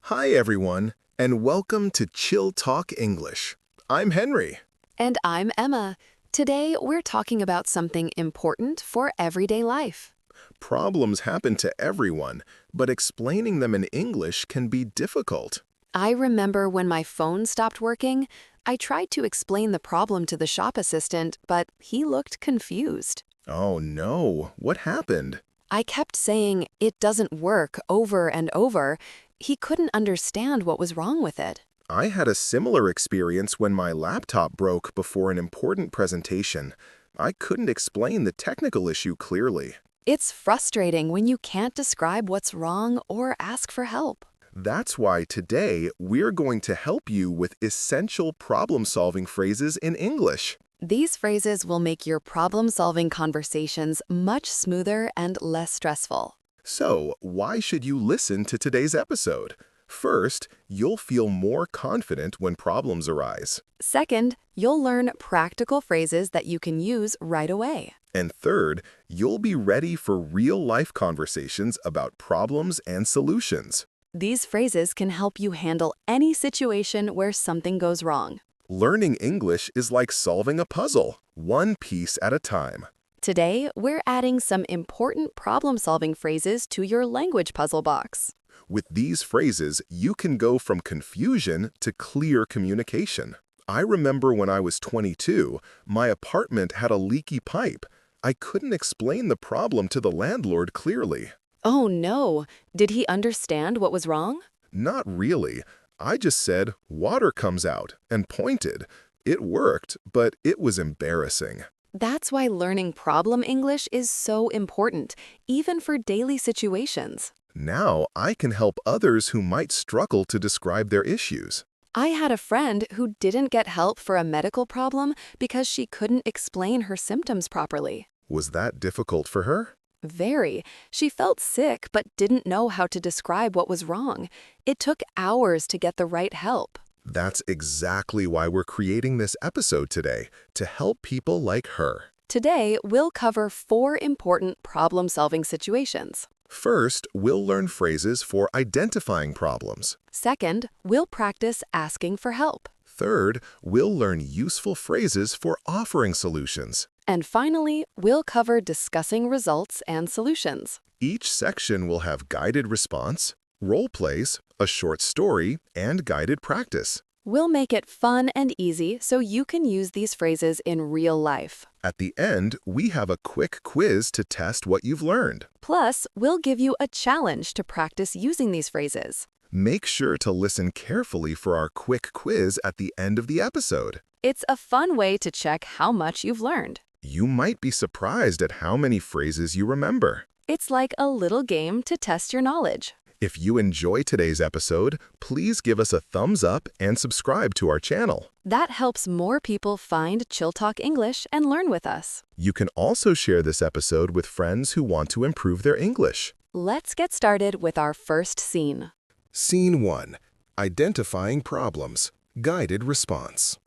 Hi everyone, and welcome to Chill Talk English. I'm Henry. And I'm Emma. Today, we're talking about something important for everyday life. Problems happen to everyone, but explaining them in English can be difficult. I remember when my phone stopped working, I tried to explain the problem to the shop assistant, but he looked confused. Oh no, what happened? I kept saying, "It doesn't work," over and over. He couldn't understand what was wrong with it. I had a similar experience when my laptop broke before an important presentation. I couldn't explain the technical issue clearly. It's frustrating when you can't describe what's wrong or ask for help. That's why today we're going to help you with essential problem-solving phrases in English. These phrases will make your problem-solving conversations much smoother and less stressful. So, why should you listen to today's episode? First, you'll feel more confident when problems arise. Second, you'll learn practical phrases that you can use right away. And third, you'll be ready for real-life conversations about problems and solutions. These phrases can help you handle any situation where something goes wrong. Learning English is like solving a puzzle, one piece at a time. Today, we're adding some important problem-solving phrases to your language puzzle box. With these phrases, you can go from confusion to clear communication. I remember when I was 22, my apartment had a leaky pipe. I couldn't explain the problem to the landlord clearly. Oh no! Did he understand what was wrong? Not really. I just said, "Water comes out," and pointed. It worked, but it was embarrassing. That's why learning problem English is so important, even for daily situations. Now I can help others who might struggle to describe their issues. I had a friend who didn't get help for a medical problem because she couldn't explain her symptoms properly. Was that difficult for her? Very. She felt sick but didn't know how to describe what was wrong. It took hours to get the right help. That's exactly why we're creating this episode today, to help people like her. Today, we'll cover 4 important problem-solving situations. First, we'll learn phrases for identifying problems. Second, we'll practice asking for help. Third, we'll learn useful phrases for offering solutions. And finally, we'll cover discussing results and solutions. Each section will have guided response, role plays, a short story, and guided practice. We'll make it fun and easy so you can use these phrases in real life. At the end, we have a quick quiz to test what you've learned. Plus, we'll give you a challenge to practice using these phrases. Make sure to listen carefully for our quick quiz at the end of the episode. It's a fun way to check how much you've learned. You might be surprised at how many phrases you remember. It's like a little game to test your knowledge. If you enjoy today's episode, please give us a thumbs up and subscribe to our channel. That helps more people find Chill Talk English and learn with us. You can also share this episode with friends who want to improve their English. Let's get started with our first scene. Scene 1. Identifying problems. Guided response.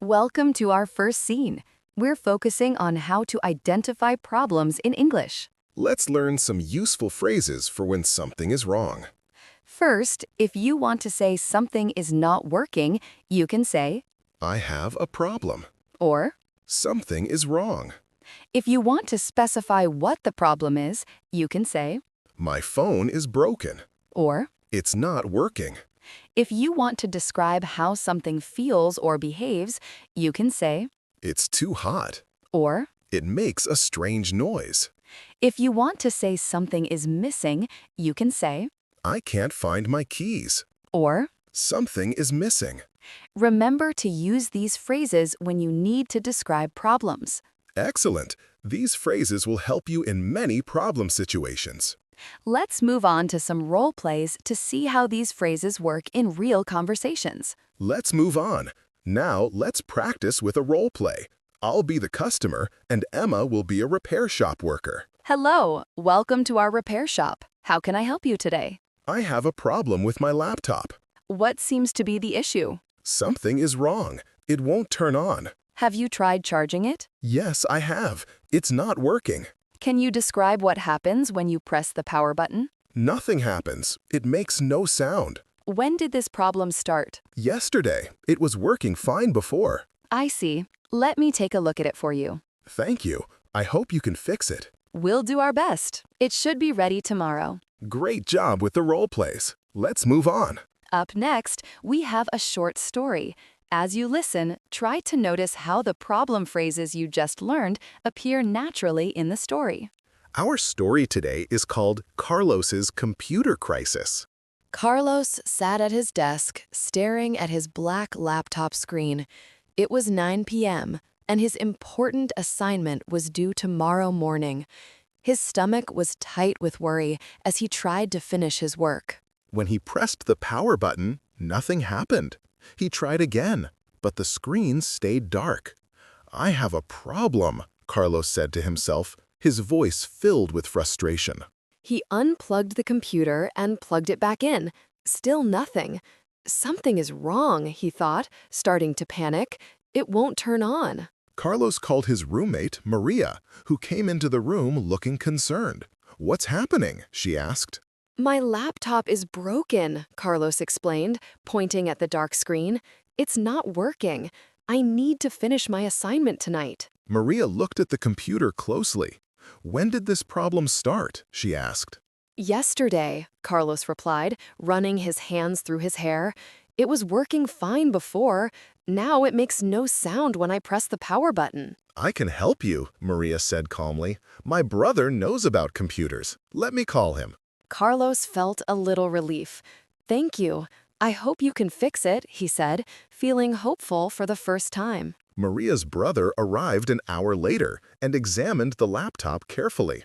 Welcome to our first scene. We're focusing on how to identify problems in English. Let's learn some useful phrases for when something is wrong. First, if you want to say something is not working, you can say, I have a problem. or Something is wrong. if you want to specify what the problem is, you can say, My phone is broken. or It's not working. if you want to describe how something feels or behaves, you can say, It's too hot. or It makes a strange noise. if you want to say something is missing, you can say, I can't find my keys. or Something is missing. remember to use these phrases when you need to describe problems. Excellent. These phrases will help you in many problem situations. Let's move on to some role plays to see how these phrases work in real conversations. Let's move on. Now, let's practice with a role play. I'll be the customer, and Emma will be a repair shop worker. Hello, welcome to our repair shop. How can I help you today? I have a problem with my laptop. What seems to be the issue? Something is wrong. It won't turn on. Have you tried charging it? Yes, I have. It's not working. Can you describe what happens when you press the power button? Nothing happens. It makes no sound. When did this problem start? Yesterday. It was working fine before. I see. Let me take a look at it for you. Thank you. I hope you can fix it. We'll do our best. It should be ready tomorrow. Great job with the role plays. Let's move on. Up next, we have a short story. As you listen, try to notice how the problem phrases you just learned appear naturally in the story. Our story today is called Carlos's Computer Crisis. Carlos sat at his desk, staring at his black laptop screen. It was 9 p.m., and his important assignment was due tomorrow morning. His stomach was tight with worry as he tried to finish his work. When he pressed the power button, nothing happened. He tried again, but the screen stayed dark. "I have a problem," Carlos said to himself, his voice filled with frustration. He unplugged the computer and plugged it back in. Still nothing. Something is wrong, he thought, starting to panic. It won't turn on. Carlos called his roommate, Maria, who came into the room looking concerned. "What's happening?" she asked. My laptop is broken, Carlos explained, pointing at the dark screen. It's not working. I need to finish my assignment tonight. Maria looked at the computer closely. "When did this problem start?" she asked. Yesterday, Carlos replied, running his hands through his hair. It was working fine before. Now it makes no sound when I press the power button. "I can help you," Maria said calmly. "My brother knows about computers. Let me call him." Carlos felt a little relief. Thank you. I hope you can fix it, he said, feeling hopeful for the first time. Maria's brother arrived an hour later and examined the laptop carefully.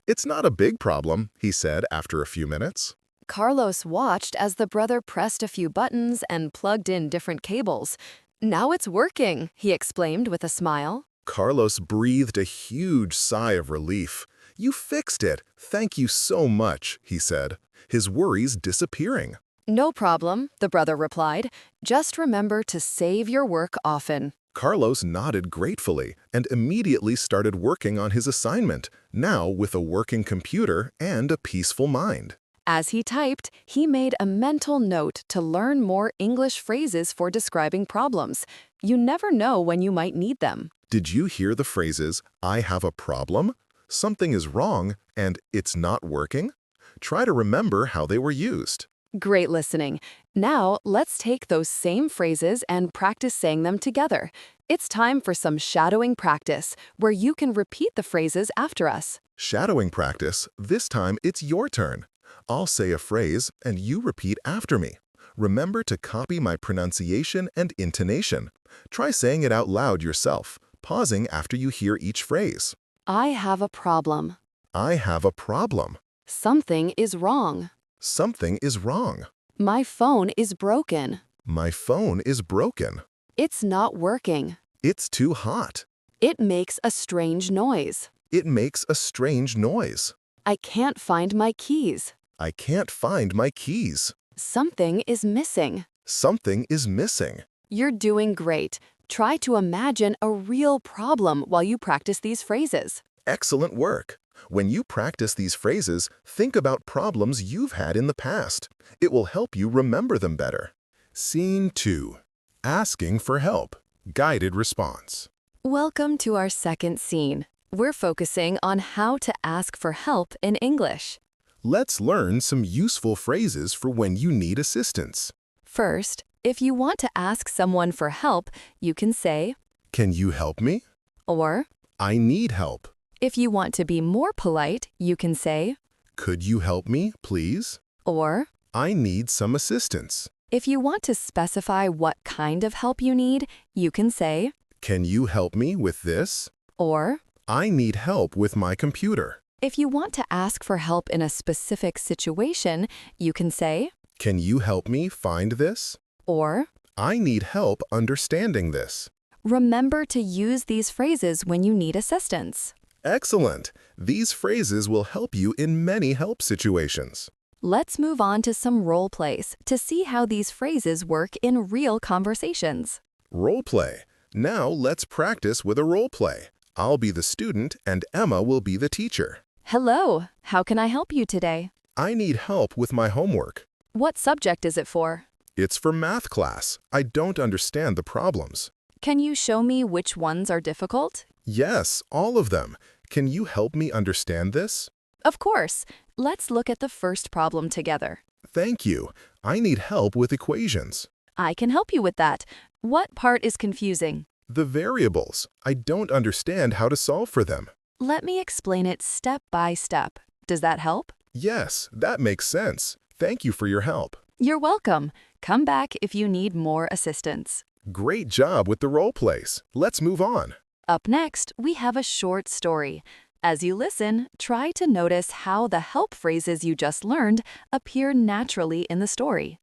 "It's not a big problem," he said after a few minutes. Carlos watched as the brother pressed a few buttons and plugged in different cables. Now it's working, he exclaimed with a smile. Carlos breathed a huge sigh of relief. "You fixed it. Thank you so much," he said, his worries disappearing. No problem, the brother replied. Just remember to save your work often. Carlos nodded gratefully and immediately started working on his assignment, now with a working computer and a peaceful mind. As he typed, he made a mental note to learn more English phrases for describing problems. You never know when you might need them. Did you hear the phrases, "I have a problem," "something is wrong," and "it's not working"? Try to remember how they were used. Great listening. Now, let's take those same phrases and practice saying them together. It's time for some shadowing practice, where you can repeat the phrases after us. Shadowing practice, this time it's your turn. I'll say a phrase and you repeat after me. Remember to copy my pronunciation and intonation. Try saying it out loud yourself, pausing after you hear each phrase. I have a problem. I have a problem. Something is wrong. Something is wrong. My phone is broken. My phone is broken. It's not working. It's too hot. It makes a strange noise. It makes a strange noise. I can't find my keys. I can't find my keys. Something is missing. Something is missing. You're doing great. Try to imagine a real problem while you practice these phrases. Excellent work. When you practice these phrases, think about problems you've had in the past. It will help you remember them better. Scene 2. Asking for help. Guided response. Welcome to our second scene. We're focusing on how to ask for help in English. Let's learn some useful phrases for when you need assistance. First, if you want to ask someone for help, you can say, "Can you help me?" or "I need help." if you want to be more polite, you can say, "Could you help me, please?" or "I need some assistance." if you want to specify what kind of help you need, you can say, "Can you help me with this?" or "I need help with my computer." if you want to ask for help in a specific situation, you can say, "Can you help me find this?" or "I need help understanding this." remember to use these phrases when you need assistance. Excellent! These phrases will help you in many help situations. Let's move on to some role plays to see how these phrases work in real conversations. Role play. Now let's practice with a role play. I'll be the student and Emma will be the teacher. Hello, how can I help you today? I need help with my homework. What subject is it for? It's for math class. I don't understand the problems. Can you show me which ones are difficult? Yes, all of them. Can you help me understand this? Of course. Let's look at the first problem together. Thank you. I need help with equations. I can help you with that. What part is confusing? The variables. I don't understand how to solve for them. Let me explain it step by step. Does that help? Yes, that makes sense. Thank you for your help. You're welcome. Come back if you need more assistance. Great job with the role plays. Let's move on. Up next, we have a short story. As you listen, try to notice how the help phrases you just learned appear naturally in the story.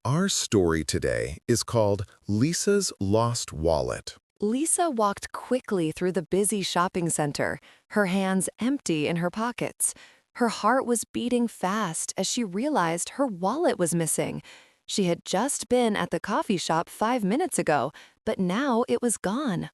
Our story today is called Lisa's Lost Wallet. Lisa walked quickly through the busy shopping center, her hands empty in her pockets. Her heart was beating fast as she realized her wallet was missing. She had just been at the coffee shop 5 minutes ago, but now it was gone.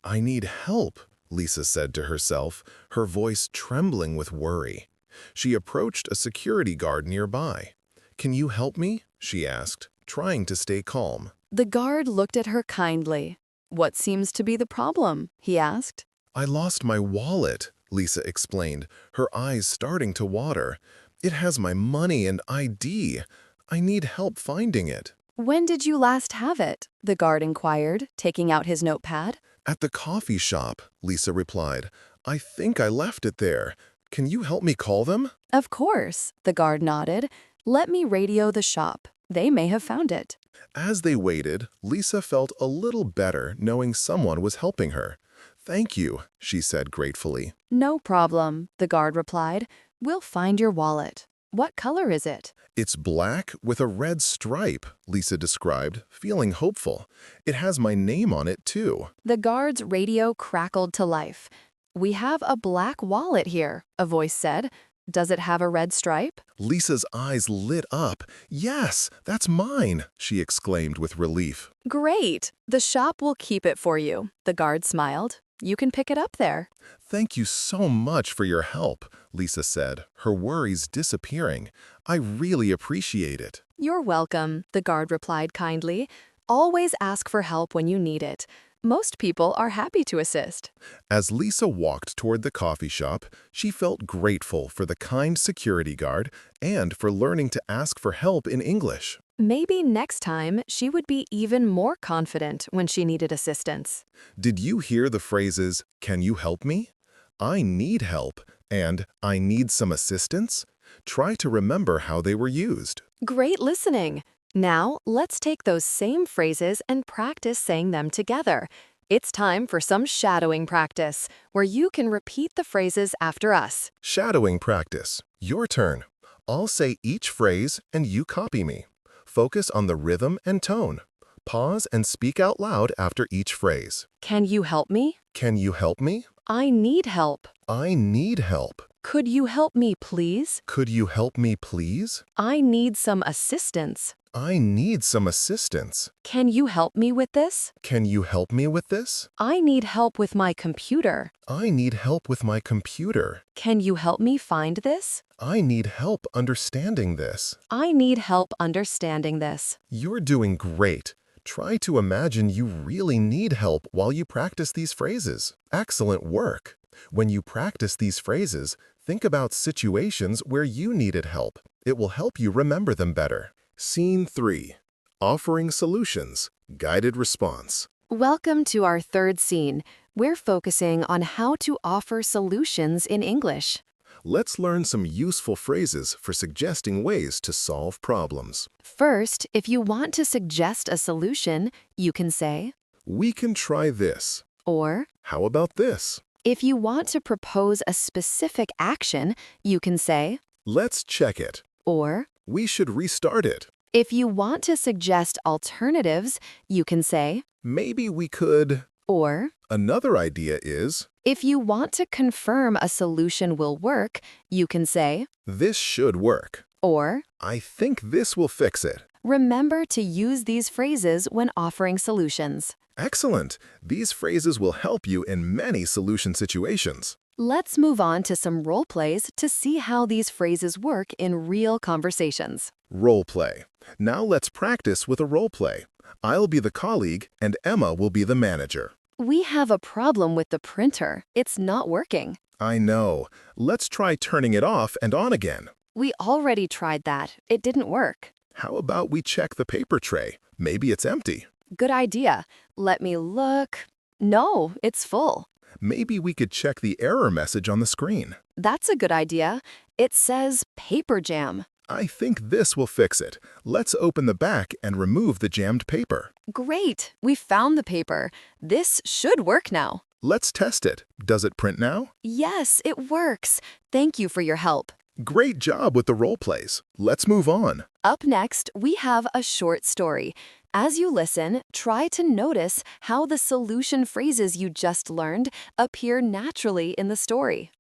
I need help, Lisa said to herself, her voice trembling with worry. She approached a security guard nearby. "Can you help me?" she asked, trying to stay calm. The guard looked at her kindly. "What seems to be the problem?" he asked. "I lost my wallet," Lisa explained, her eyes starting to water. "It has my money and ID. I need help finding it." "When did you last have it?" the guard inquired, taking out his notepad. "At the coffee shop," Lisa replied. "I think I left it there. Can you help me call them?" Of course, the guard nodded. "Let me radio the shop. They may have found it." As they waited, Lisa felt a little better knowing someone was helping her. "Thank you," she said gratefully. "No problem," the guard replied. "We'll find your wallet. What color is it?" "It's black with a red stripe," Lisa described, feeling hopeful. "It has my name on it, too." The guard's radio crackled to life. "We have a black wallet here," a voice said. "Does it have a red stripe?" Lisa's eyes lit up. "Yes, that's mine," she exclaimed with relief. "Great! The shop will keep it for you," the guard smiled. "You can pick it up there." "Thank you so much for your help," Lisa said, her worries disappearing. "I really appreciate it." "You're welcome," the guard replied kindly. "Always ask for help when you need it. Most people are happy to assist." As Lisa walked toward the coffee shop, she felt grateful for the kind security guard and for learning to ask for help in English. Maybe next time she would be even more confident when she needed assistance. Did you hear the phrases, "Can you help me?" "I need help," and "I need some assistance"? Try to remember how they were used. Great listening! Now, let's take those same phrases and practice saying them together. It's time for some shadowing practice, where you can repeat the phrases after us. Shadowing practice. Your turn. I'll say each phrase and you copy me. Focus on the rhythm and tone. Pause and speak out loud after each phrase. Can you help me? Can you help me? I need help. I need help. Could you help me, please? Could you help me, please? I need some assistance. I need some assistance. Can you help me with this? Can you help me with this? I need help with my computer. I need help with my computer. Can you help me find this? I need help understanding this. I need help understanding this. You're doing great. Try to imagine you really need help while you practice these phrases. Excellent work. When you practice these phrases, think about situations where you needed help. It will help you remember them better. Scene 3. Offering solutions. Guided response. Welcome to our third scene. We're focusing on how to offer solutions in English. Let's learn some useful phrases for suggesting ways to solve problems. First, if you want to suggest a solution, you can say, "We can try this." or "How about this?" if you want to propose a specific action, you can say, "Let's check it." or "We should restart it." if you want to suggest alternatives, you can say, "Maybe we could." or Another idea is, if you want to confirm a solution will work, you can say, "This should work." or "I think this will fix it." remember to use these phrases when offering solutions. Excellent! These phrases will help you in many solution situations. Let's move on to some role plays to see how these phrases work in real conversations. Role play. Now let's practice with a role play. I'll be the colleague and Emma will be the manager. We have a problem with the printer. It's not working. I know. Let's try turning it off and on again. We already tried that. It didn't work. How about we check the paper tray? Maybe it's empty. Good idea. Let me look. No, it's full. Maybe we could check the error message on the screen. That's a good idea. It says paper jam. I think this will fix it. Let's open the back and remove the jammed paper. Great. We found the paper. This should work now. Let's test it. Does it print now? Yes, it works. Thank you for your help. Great job with the role plays. Let's move on. Up next, we have a short story. As you listen, try to notice how the solution phrases you just learned appear naturally in the story.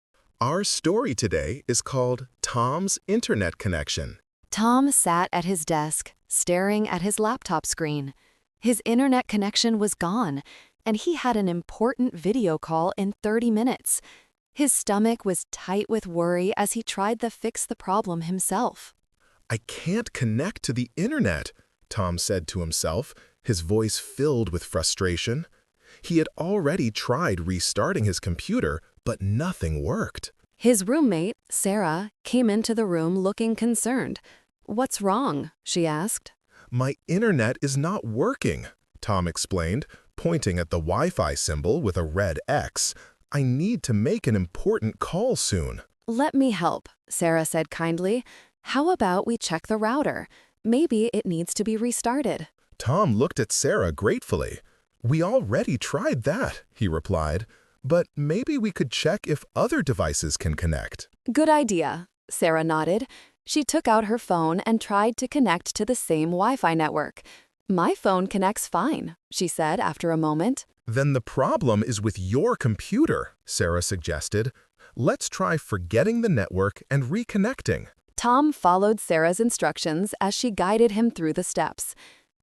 Our story today is called Tom's Internet Connection. Tom sat at his desk, staring at his laptop screen. His internet connection was gone, and he had an important video call in 30 minutes. His stomach was tight with worry as he tried to fix the problem himself. I can't connect to the internet, Tom said to himself, his voice filled with frustration. He had already tried restarting his computer, but nothing worked. His roommate, Sarah, came into the room looking concerned. "What's wrong?" she asked. My internet is not working, Tom explained, pointing at the Wi-Fi symbol with a red X. I need to make an important call soon. "Let me help," Sarah said kindly. "How about we check the router? Maybe it needs to be restarted." Tom looked at Sarah gratefully. We already tried that, he replied. But maybe we could check if other devices can connect. Good idea, Sarah nodded. She took out her phone and tried to connect to the same Wi-Fi network. "My phone connects fine," she said after a moment. Then the problem is with your computer, Sarah suggested. Let's try forgetting the network and reconnecting. Tom followed Sarah's instructions as she guided him through the steps.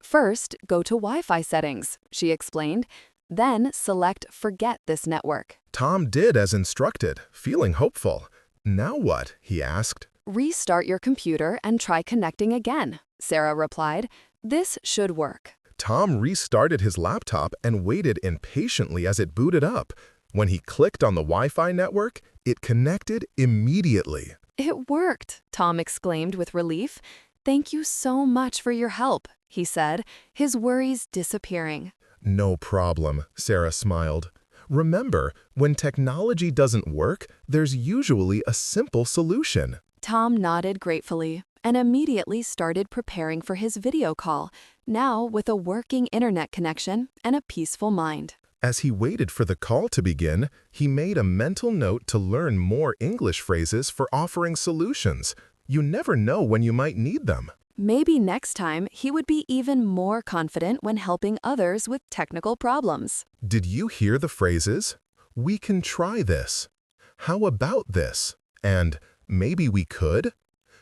First, go to Wi-Fi settings, she explained. Then select Forget this network. Tom did as instructed, feeling hopeful. Now what? He asked. Restart your computer and try connecting again, Sarah replied. This should work. Tom restarted his laptop and waited impatiently as it booted up. When he clicked on the Wi-Fi network, it connected immediately. It worked, Tom exclaimed with relief. "Thank you so much for your help," he said, his worries disappearing. No problem, Sarah smiled. Remember, when technology doesn't work, there's usually a simple solution. Tom nodded gratefully and immediately started preparing for his video call, now with a working internet connection and a peaceful mind. As he waited for the call to begin, he made a mental note to learn more English phrases for offering solutions. You never know when you might need them. Maybe next time he would be even more confident when helping others with technical problems. Did you hear the phrases? We can try this. How about this? And maybe we could?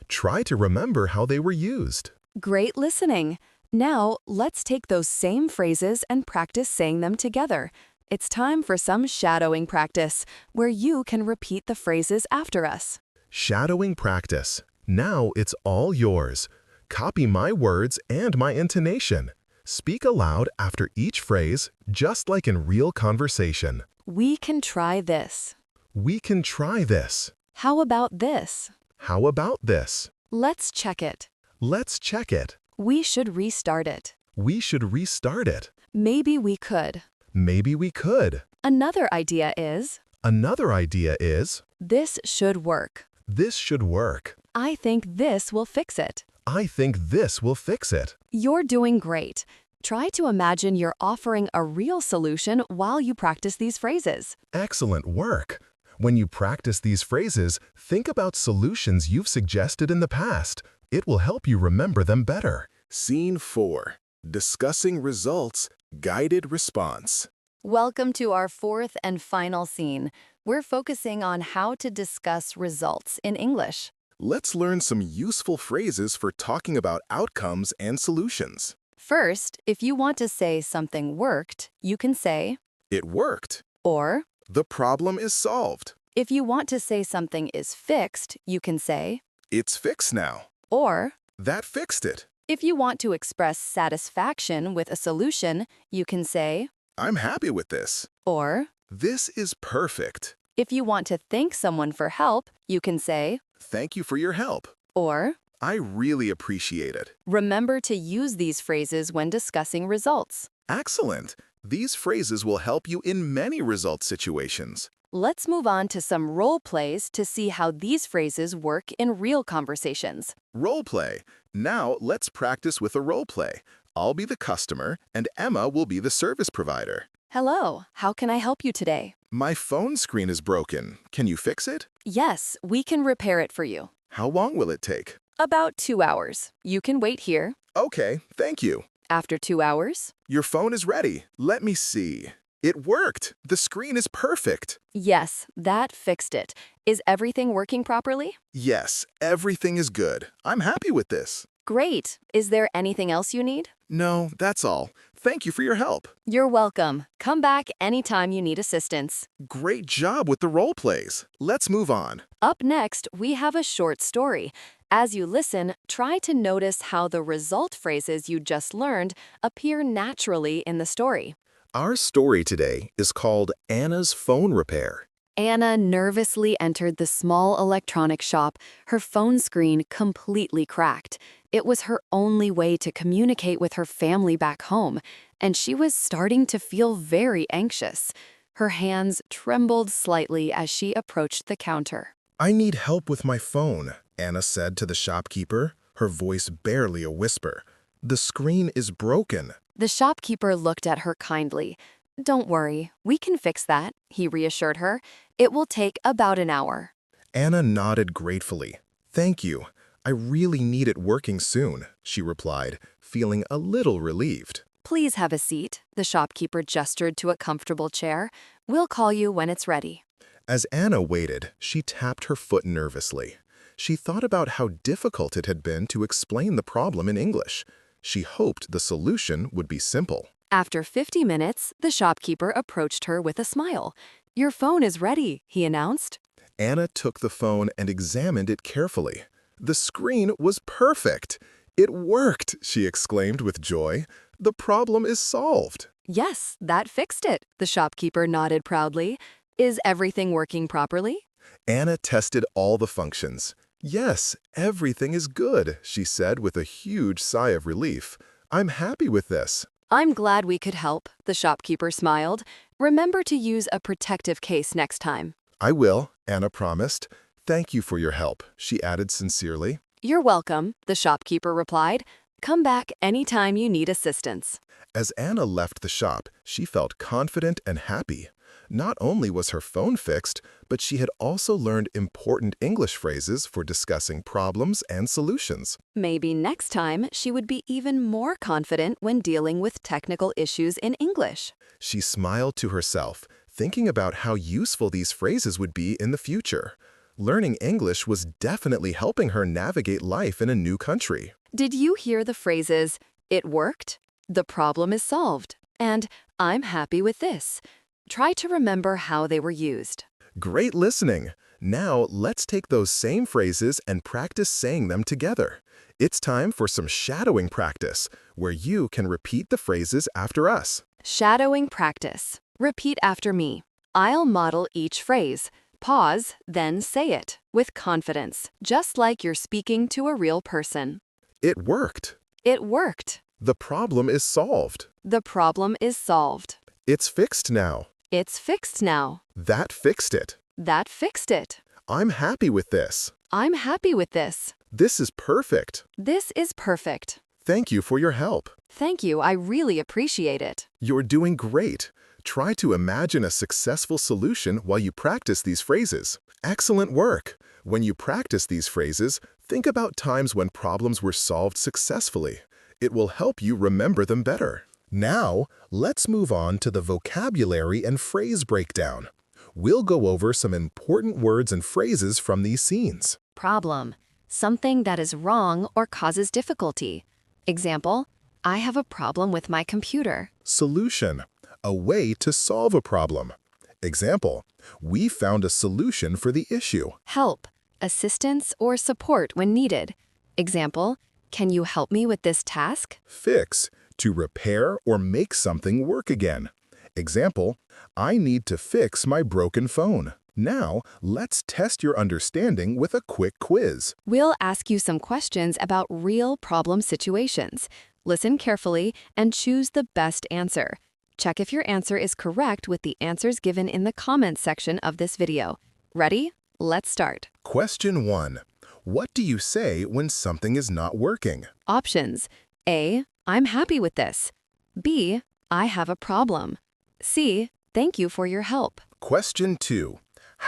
Try to remember how they were used. Great listening. Now, let's take those same phrases and practice saying them together. It's time for some shadowing practice, where you can repeat the phrases after us. Shadowing practice. Now it's all yours. Copy my words and my intonation. Speak aloud after each phrase, just like in real conversation. We can try this. We can try this. How about this? How about this? Let's check it. Let's check it. We should restart it. We should restart it. Maybe we could. Maybe we could. Another idea is, Another idea is, this should work. this should work. I think this will fix it. I think this will fix it. You're doing great. Try to imagine you're offering a real solution while you practice these phrases. Excellent work. When you practice these phrases, think about solutions you've suggested in the past. It will help you remember them better. Scene 4. Discussing results, guided response. Welcome to our fourth and final scene. We're focusing on how to discuss results in English. Let's learn some useful phrases for talking about outcomes and solutions. First, if you want to say something worked, you can say, It worked. or The problem is solved. if you want to say something is fixed, you can say, It's fixed now. or That fixed it. If you want to express satisfaction with a solution, you can say, I'm happy with this. or This is perfect. if you want to thank someone for help, you can say, Thank you for your help. or I really appreciate it. remember to use these phrases when discussing results. Excellent. These phrases will help you in many result situations. Let's move on to some role plays to see how these phrases work in real conversations. Role play. Now let's practice with a role play. I'll be the customer and Emma will be the service provider. Hello, how can I help you today? My phone screen is broken. Can you fix it? Yes, we can repair it for you. How long will it take? About 2 hours. You can wait here. Okay, thank you. After 2 hours? Your phone is ready. Let me see. It worked. The screen is perfect. Yes, that fixed it. Is everything working properly? Yes, everything is good. I'm happy with this. Great. Is there anything else you need? No, that's all. Thank you for your help. You're welcome. Come back anytime you need assistance. Great job with the role plays. Let's move on. Up next, we have a short story. As you listen, try to notice how the result phrases you just learned appear naturally in the story. Our story today is called Anna's Phone Repair. Anna nervously entered the small electronic shop, her phone screen completely cracked. It was her only way to communicate with her family back home, and she was starting to feel very anxious. Her hands trembled slightly as she approached the counter. I need help with my phone, Anna said to the shopkeeper, her voice barely a whisper. The screen is broken. The shopkeeper looked at her kindly. Don't worry, we can fix that, he reassured her. It will take about an hour. Anna nodded gratefully. Thank you. I really need it working soon, she replied, feeling a little relieved. Please have a seat, the shopkeeper gestured to a comfortable chair. We'll call you when it's ready. As Anna waited, she tapped her foot nervously. She thought about how difficult it had been to explain the problem in English. She hoped the solution would be simple. After 50 minutes, the shopkeeper approached her with a smile. Your phone is ready, he announced. Anna took the phone and examined it carefully. The screen was perfect. It worked, she exclaimed with joy. The problem is solved. Yes, that fixed it, the shopkeeper nodded proudly. Is everything working properly? Anna tested all the functions. Yes, everything is good, she said with a huge sigh of relief. I'm happy with this. I'm glad we could help, the shopkeeper smiled. Remember to use a protective case next time. I will, Anna promised. Thank you for your help, she added sincerely. You're welcome, the shopkeeper replied. Come back anytime you need assistance. As Anna left the shop, she felt confident and happy. Not only was her phone fixed, but she had also learned important English phrases for discussing problems and solutions. Maybe next time she would be even more confident when dealing with technical issues in English. She smiled to herself, thinking about how useful these phrases would be in the future. Learning English was definitely helping her navigate life in a new country. Did you hear the phrases, "It worked," "The problem is solved," and "I'm happy with this"? Try to remember how they were used. Great listening! Now let's take those same phrases and practice saying them together. It's time for some shadowing practice, where you can repeat the phrases after us. Shadowing practice. Repeat after me. I'll model each phrase. Pause, then say it with confidence, just like you're speaking to a real person. It worked. It worked. The problem is solved. The problem is solved. It's fixed now. It's fixed now. That fixed it. That fixed it. I'm happy with this. I'm happy with this. This is perfect. This is perfect. Thank you for your help. Thank you, I really appreciate it. You're doing great. Try to imagine a successful solution while you practice these phrases. Excellent work. When you practice these phrases, think about times when problems were solved successfully. It will help you remember them better. Now, let's move on to the vocabulary and phrase breakdown. We'll go over some important words and phrases from these scenes. Problem. Something that is wrong or causes difficulty. Example, I have a problem with my computer. Solution. A way to solve a problem. Example, we found a solution for the issue. Help. Assistance or support when needed. Example, can you help me with this task? Fix, to repair or make something work again. Example, I need to fix my broken phone. Now, let's test your understanding with a quick quiz. We'll ask you some questions about real problem situations. Listen carefully and choose the best answer. Check if your answer is correct with the answers given in the comments section of this video. Ready? Let's start. Question 1. What do you say when something is not working? Options. A. I'm happy with this. B. I have a problem. C. Thank you for your help. Question 2.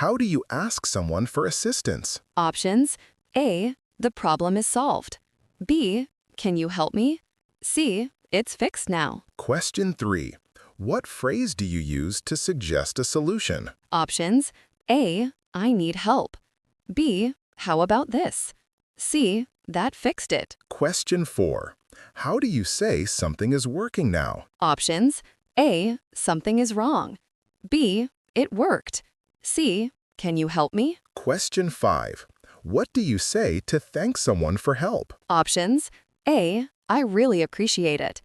How do you ask someone for assistance? Options. A. The problem is solved. B. Can you help me? C. It's fixed now. Question 3. What phrase do you use to suggest a solution? Options. A. I need help. B. How about this? C. That fixed it. Question 4. How do you say something is working now? Options. A. Something is wrong. B. It worked. C. Can you help me? Question 5. What do you say to thank someone for help? Options. A. I really appreciate it.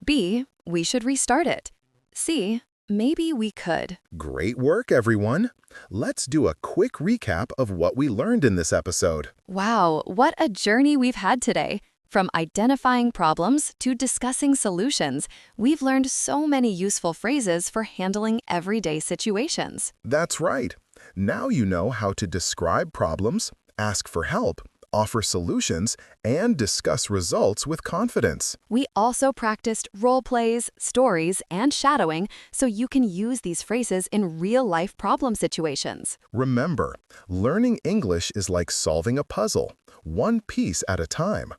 B. We should restart it. C. Maybe we could. Great work, everyone! Let's do a quick recap of what we learned in this episode. Wow, what a journey we've had today. From identifying problems to discussing solutions, we've learned so many useful phrases for handling everyday situations. That's right. Now you know how to describe problems, ask for help, offer solutions, and discuss results with confidence. We also practiced role plays, stories, and shadowing so you can use these phrases in real-life problem situations. Remember, learning English is like solving a puzzle, one piece at a time.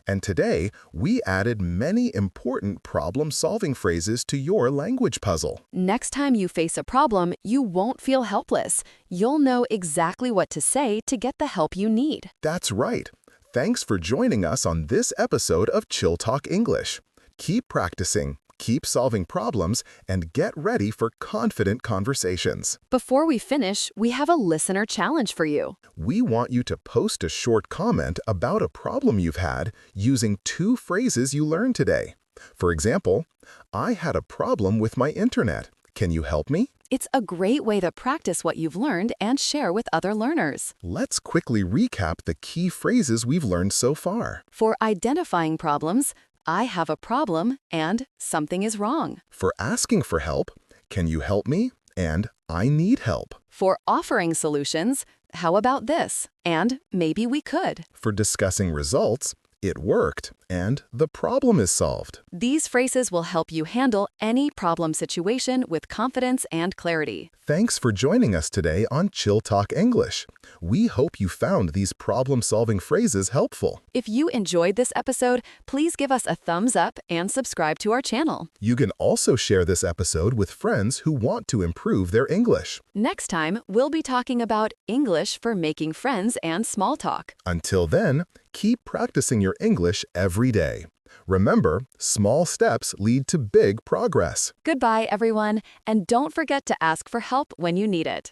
And today, we added many important problem-solving phrases to your language puzzle. Next time you face a problem, you won't feel helpless. You'll know exactly what to say to get the help you need. That's right. Thanks for joining us on this episode of Chill Talk English. Keep practicing, keep solving problems, and get ready for confident conversations. Before we finish, we have a listener challenge for you. We want you to post a short comment about a problem you've had using 2 phrases you learned today. For example, I had a problem with my internet. Can you help me? It's a great way to practice what you've learned and share with other learners. Let's quickly recap the key phrases we've learned so far. For identifying problems, I have a problem and something is wrong. For asking for help, can you help me? And I need help. For offering solutions, how about this? And maybe we could. For discussing results, it worked, and the problem is solved. These phrases will help you handle any problem situation with confidence and clarity. Thanks for joining us today on Chill Talk English. We hope you found these problem-solving phrases helpful. If you enjoyed this episode, please give us a thumbs up and subscribe to our channel. You can also share this episode with friends who want to improve their English. Next time, we'll be talking about English for making friends and small talk. Until then, keep practicing your English every day. Remember, small steps lead to big progress. Goodbye, everyone, and don't forget to ask for help when you need it.